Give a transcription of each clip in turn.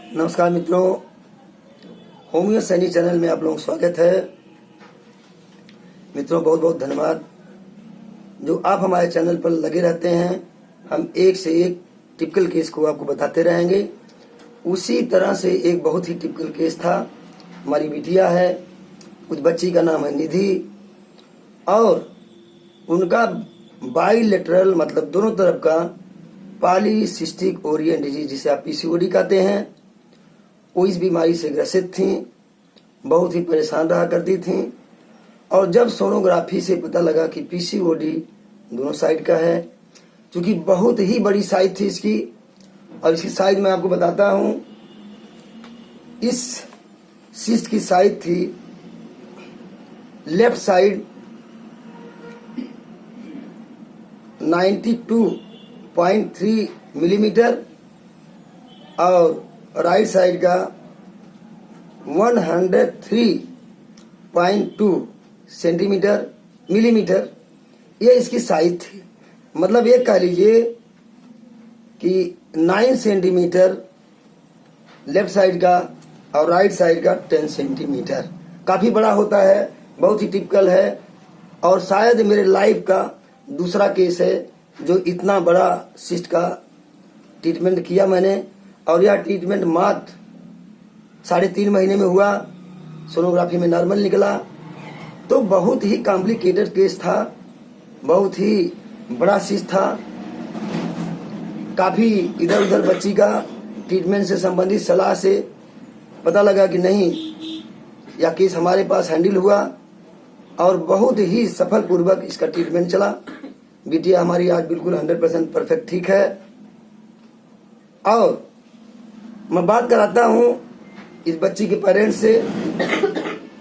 नमस्कार मित्रों, homeo Saini channel में आप लोगों का स्वागत है। मित्रों बहुत बहुत धन्यवाद जो आप हमारे चैनल पर लगे रहते हैं। हम एक से एक टिपिकल केस को आपको बताते रहेंगे। उसी तरह से एक बहुत ही टिपिकल केस था। हमारी बिटिया है, उस बच्ची का नाम है निधि और उनका बाइलेटरल मतलब दोनों तरफ का पॉलीसिस्टिक ओरियन डिजीज जिसे आप पीसीओडी कहते हैं, वो इस बीमारी से ग्रसित थी, बहुत ही परेशान रहा करती थी। और जब सोनोग्राफी से पता लगा कि पीसीओडी दोनों साइड का है, क्योंकि बहुत ही बड़ी साइज थी इसकी, और इसकी साइज मैं आपको बताता हूं। इस सिस्ट की साइज थी लेफ्ट साइड 92.3 मिलीमीटर और राइट साइड का 103.2 सेंटीमीटर मिलीमीटर, ये इसकी साइज थी। मतलब ये कह लीजिए कि 9 सेंटीमीटर लेफ्ट साइड का और राइट साइड का 10 सेंटीमीटर, काफी बड़ा होता है, बहुत ही टिपिकल है। और शायद मेरे लाइफ का दूसरा केस है जो इतना बड़ा सिस्ट का ट्रीटमेंट किया मैंने। और यह ट्रीटमेंट मात्र 3.5 महीने में हुआ। सोनोग्राफी में नॉर्मल निकला। तो बहुत ही कॉम्प्लिकेटेड केस था, बहुत ही बड़ा सिस्ट था। काफी इधर उधर बच्ची का ट्रीटमेंट से संबंधित सलाह से पता लगा कि नहीं, यह केस हमारे पास हैंडल हुआ और बहुत ही सफल पूर्वक इसका ट्रीटमेंट चला। बिटिया हमारी आज बिल्कुल 100% परफेक्ट ठीक है। और मैं बात कराता हूं इस बच्ची के पेरेंट्स से,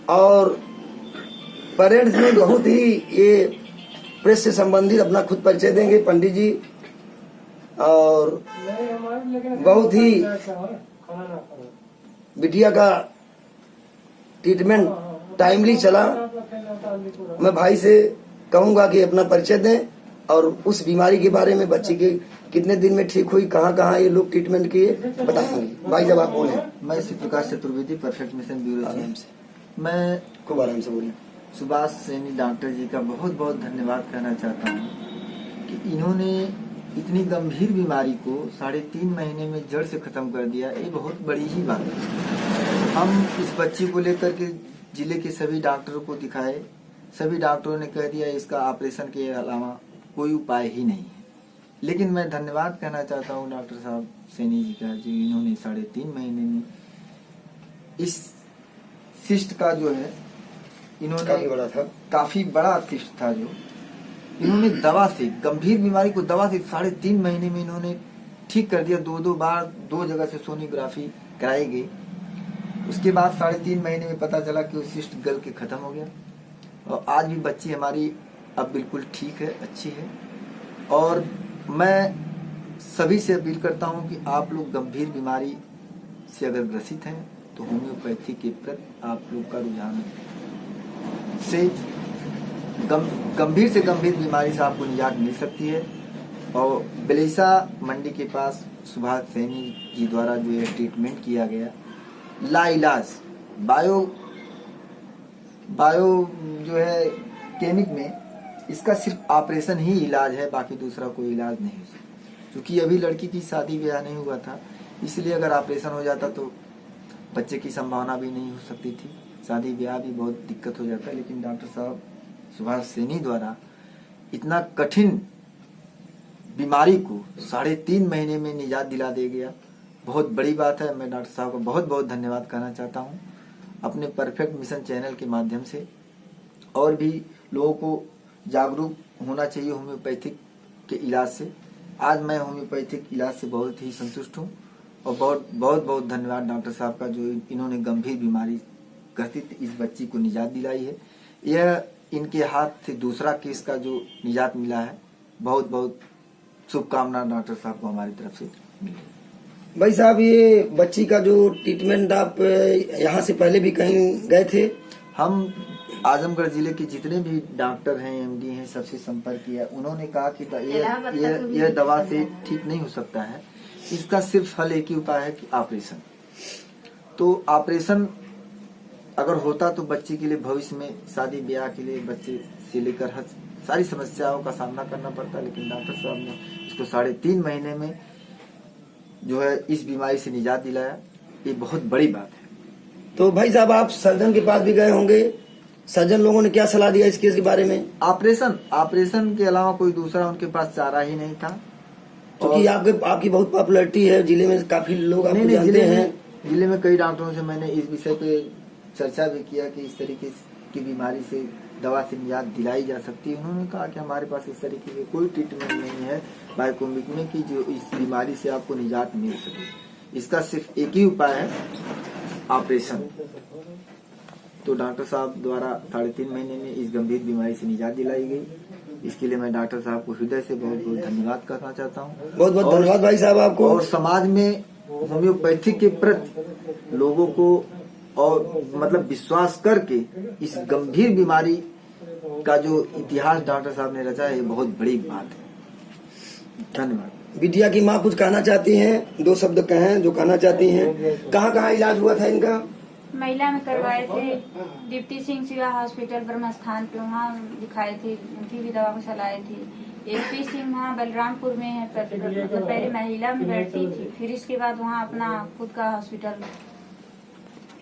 और पेरेंट्स में बहुत ही ये प्रेस से संबंधित अपना खुद परिचय देंगे पंडित जी। और बहुत ही बिटिया का ट्रीटमेंट टाइमली चला। मैं भाई से कहूंगा कि अपना परिचय दें और उस बीमारी के बारे में, बच्ची के कितने दिन में ठीक हुई, कहाँ कहाँ ये लोग ट्रीटमेंट किए, बताएंगे। भाई जब आप बोले। मैं Shri Prakash Chaturvedi, perfect mission bureau CM से। मैं खूब आराम से बोलिए। सुभाष सैनी डॉक्टर जी का बहुत बहुत धन्यवाद कहना चाहता हूँ कि इन्होंने इतनी गंभीर बीमारी को 3.5 महीने में जड़ से खत्म कर दिया। ये बहुत बड़ी ही बात है। हम इस बच्ची को लेकर के जिले के सभी डॉक्टरों को दिखाए, सभी डॉक्टरों ने कह दिया इसका ऑपरेशन के अलावा कोई उपाय ही नहीं है। लेकिन मैं धन्यवाद कहना चाहता हूँ डॉक्टर साहब सैनी जी का, जो इन्होंने 3.5 महीने में इस सिस्ट का जो है, इन्होंने काफी बड़ा सिस्ट था जो इन्होंने दवा से, गंभीर बीमारी को दवा से 3.5 महीने में इन्होंने ठीक कर दिया। 2 बार 2 जगह से सोनोग्राफी कराई गई। उसके बाद 3.5 महीने में पता चला कि वो सिस्ट गल के खत्म हो गया। और आज भी बच्ची हमारी अब बिल्कुल ठीक है, अच्छी है। और मैं सभी से अपील करता हूं कि आप लोग गंभीर बीमारी से अगर ग्रसित हैं तो होम्योपैथी के प्रति आप लोग का रुझान से गंभीर से गंभीर बीमारी से आपको निजात मिल सकती है। और बेलैसा मंडी के पास सुभाष सैनी जी द्वारा जो है ट्रीटमेंट किया गया, लाइलाज बायो जो है केमिक में, इसका सिर्फ ऑपरेशन ही इलाज है, बाकी दूसरा कोई इलाज नहीं है। क्योंकि अभी लड़की की शादी ब्याह नहीं हुआ था, इसलिए अगर ऑपरेशन हो जाता तो बच्चे की संभावना भी नहीं हो सकती थी, शादी ब्याह भी बहुत दिक्कत हो जाता। लेकिन डॉक्टर साहब सुभाष सैनी द्वारा इतना कठिन बीमारी को 3.5 महीने में निजात दिला दे गया, बहुत बड़ी बात है। मैं डॉक्टर साहब को बहुत बहुत धन्यवाद कहना चाहता हूँ अपने परफेक्ट मिशन चैनल के माध्यम से। और भी लोगों को जागरूक होना चाहिए होम्योपैथिक के इलाज से। आज मैं होम्योपैथिक इलाज से बहुत ही संतुष्ट हूँ और बहुत बहुत बहुत धन्यवाद डॉक्टर साहब का, जो इन्होंने गंभीर बीमारी ग्रसित इस बच्ची को निजात दिलाई है। यह इनके हाथ से दूसरा केस का जो निजात मिला है। बहुत बहुत शुभकामना डॉक्टर साहब को हमारी तरफ से मिली। भाई साहब, ये बच्ची का जो ट्रीटमेंट आप यहाँ से पहले भी कहीं गए थे? हम आजमगढ़ जिले के जितने भी डॉक्टर हैं, एमडी हैं, सबसे संपर्क किया। उन्होंने कहा कि यह दवा से ठीक नहीं हो सकता है, इसका सिर्फ हल एक ही उपाय है कि ऑपरेशन। तो ऑपरेशन अगर होता तो बच्चे के लिए भविष्य में शादी ब्याह के लिए बच्चे से लेकर हर सारी समस्याओं का सामना करना पड़ता, लेकिन डॉक्टर साहब ने इसको 3.5 महीने में जो है इस बीमारी से निजात दिलाया। ये बहुत बड़ी बात है। तो भाई साहब आप सर्जन के पास भी गए होंगे, सर्जन लोगों ने क्या सलाह दिया इस केस के बारे में? ऑपरेशन के अलावा कोई दूसरा उनके पास चारा ही नहीं था। क्योंकि आपकी बहुत पॉपुलैरिटी है जिले में, काफी लोग आपको जानते हैं। जिले में कई डॉक्टरों से मैंने इस विषय पे चर्चा भी किया कि इस तरीके की बीमारी से दवा से निजात दिलाई जा सकती है। उन्होंने कहा कि हमारे पास इस तरीके की कोई ट्रीटमेंट नहीं है बायोकोमिक में कि जो इस बीमारी से आपको निजात मिल सके। इसका सिर्फ एक ही उपाय है, ऑपरेशन। तो डॉक्टर साहब द्वारा 3.5 महीने में इस गंभीर बीमारी से निजात दिलाई गई। इसके लिए मैं डॉक्टर साहब को हृदय से बहुत बहुत धन्यवाद करना चाहता हूँ। बहुत बहुत धन्यवाद भाई साहब आपको। और समाज में होम्योपैथी के प्रति लोगों को और मतलब विश्वास करके इस गंभीर बीमारी का जो इतिहास डॉक्टर साहब ने रचा है, ये बहुत बड़ी बात है। धन्यवाद। बिटिया की माँ कुछ कहना चाहती हैं, 2 शब्द कहें जो कहना चाहती हैं। कहाँ इलाज हुआ था इनका? महिला में करवाए थे, दीप्ति सिंह सिवा हॉस्पिटल ब्रह्म स्थान पे, वहाँ दिखाए थे, उनकी भी दवा को चलाए थे। एसपी सिंह वहाँ बलरामपुर में है, मतलब पहले महिला में बैठती थी, फिर इसके बाद वहाँ अपना खुद का हॉस्पिटल